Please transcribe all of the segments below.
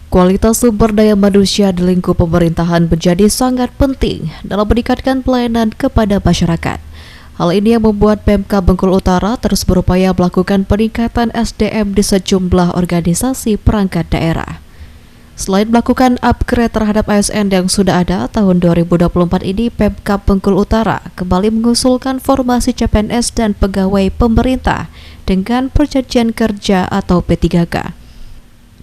Kualitas sumber daya manusia di lingkup pemerintahan menjadi sangat penting dalam meningkatkan pelayanan kepada masyarakat. Hal ini yang membuat Pemkab Bengkulu Utara terus berupaya melakukan peningkatan SDM di sejumlah organisasi perangkat daerah. Selain melakukan upgrade terhadap ASN yang sudah ada, tahun 2024 ini Pemkab Bengkulu Utara kembali mengusulkan formasi CPNS dan pegawai pemerintah dengan perjanjian kerja atau P3K.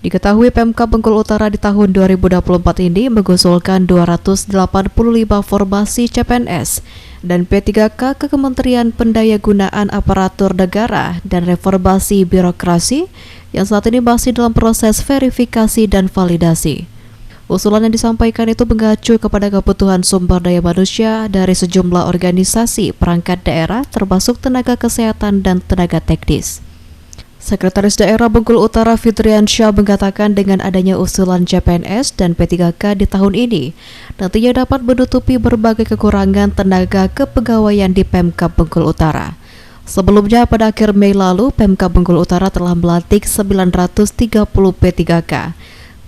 Diketahui Pemkab Bengkulu Utara di tahun 2024 ini mengusulkan 285 formasi CPNS dan P3K ke Kementerian Pendayagunaan Aparatur Negara dan Reformasi Birokrasi yang saat ini masih dalam proses verifikasi dan validasi. Usulan yang disampaikan itu mengacu kepada kebutuhan sumber daya manusia dari sejumlah organisasi perangkat daerah termasuk tenaga kesehatan dan tenaga teknis. Sekretaris Daerah Bengkulu Utara Fitriansyah mengatakan dengan adanya usulan CPNS dan P3K di tahun ini, nantinya dapat menutupi berbagai kekurangan tenaga kepegawaian di Pemkab Bengkulu Utara. Sebelumnya pada akhir Mei lalu, Pemkab Bengkulu Utara telah melantik 930 P3K,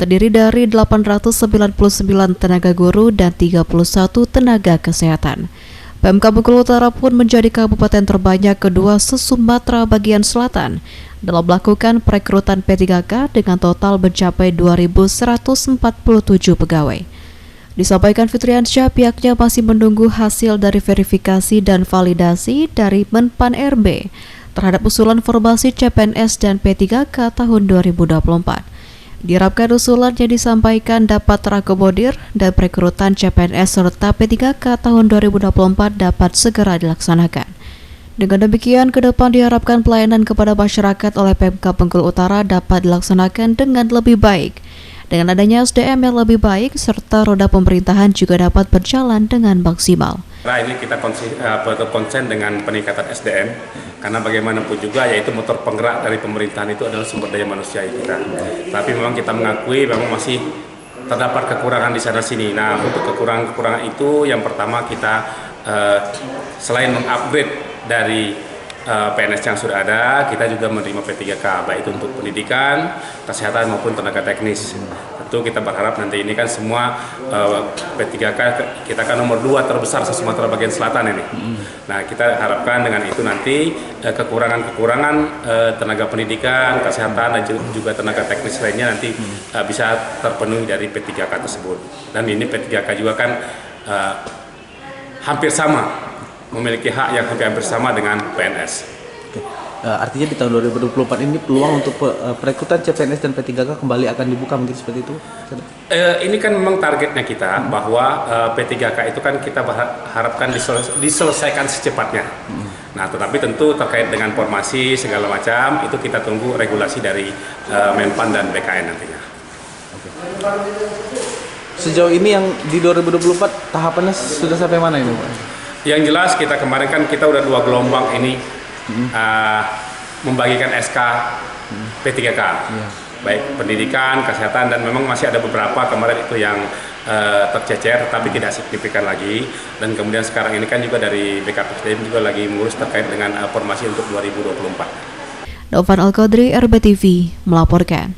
terdiri dari 899 tenaga guru dan 31 tenaga kesehatan. Pemkab Bengkulu Utara pun menjadi kabupaten terbanyak kedua se-Sumatera bagian selatan dalam melakukan perekrutan P3K dengan total mencapai 2.147 pegawai. Disampaikan Fitriansyah, pihaknya masih menunggu hasil dari verifikasi dan validasi dari Menpan RB terhadap usulan formasi CPNS dan P3K tahun 2024. Diharapkan usulan yang disampaikan dapat terakomodir dan perekrutan CPNS serta P3K tahun 2024 dapat segera dilaksanakan. Dengan demikian, ke depan diharapkan pelayanan kepada masyarakat oleh Pemkab Bengkulu Utara dapat dilaksanakan dengan lebih baik. Dengan adanya SDM yang lebih baik, serta roda pemerintahan juga dapat berjalan dengan maksimal. Nah, ini kita konsen dengan peningkatan SDM, karena bagaimanapun juga yaitu motor penggerak dari pemerintahan itu adalah sumber daya manusia kita. Tapi memang kita mengakui memang masih terdapat kekurangan di sana-sini. Nah, untuk kekurangan itu yang pertama kita selain mengupgrade dari PNS yang sudah ada, kita juga menerima P3K, baik itu untuk pendidikan, kesehatan maupun tenaga teknis. Tentu kita berharap nanti ini kan semua P3K kita kan nomor 2 terbesar se-Sumatera bagian selatan ini. Nah, kita harapkan dengan itu nanti kekurangan-kekurangan tenaga pendidikan, kesehatan dan juga tenaga teknis lainnya nanti bisa terpenuhi dari P3K tersebut. Dan ini P3K juga kan hampir sama, memiliki hak yang hampir sama dengan PNS. Oke. Artinya di tahun 2024 ini peluang untuk perekrutan CPNS dan P3K kembali akan dibuka, mungkin seperti itu? Ini kan memang targetnya kita bahwa P3K itu kan kita harapkan diselesaikan secepatnya. Nah, tetapi tentu terkait dengan formasi segala macam itu kita tunggu regulasi dari Menpan dan BKN nantinya. Oke. Sejauh ini yang di 2024 tahapannya sudah sampai mana ini, Pak? Yang jelas kita kemarin kan kita udah 2 gelombang ini membagikan SK P3K, baik pendidikan, kesehatan, dan memang masih ada beberapa kemarin itu yang tercecer tapi tidak signifikan lagi. Dan kemudian sekarang ini kan juga dari BKPSDM juga lagi mengurus terkait dengan formasi untuk 2024. Novan Al-Qadri, RBTV melaporkan.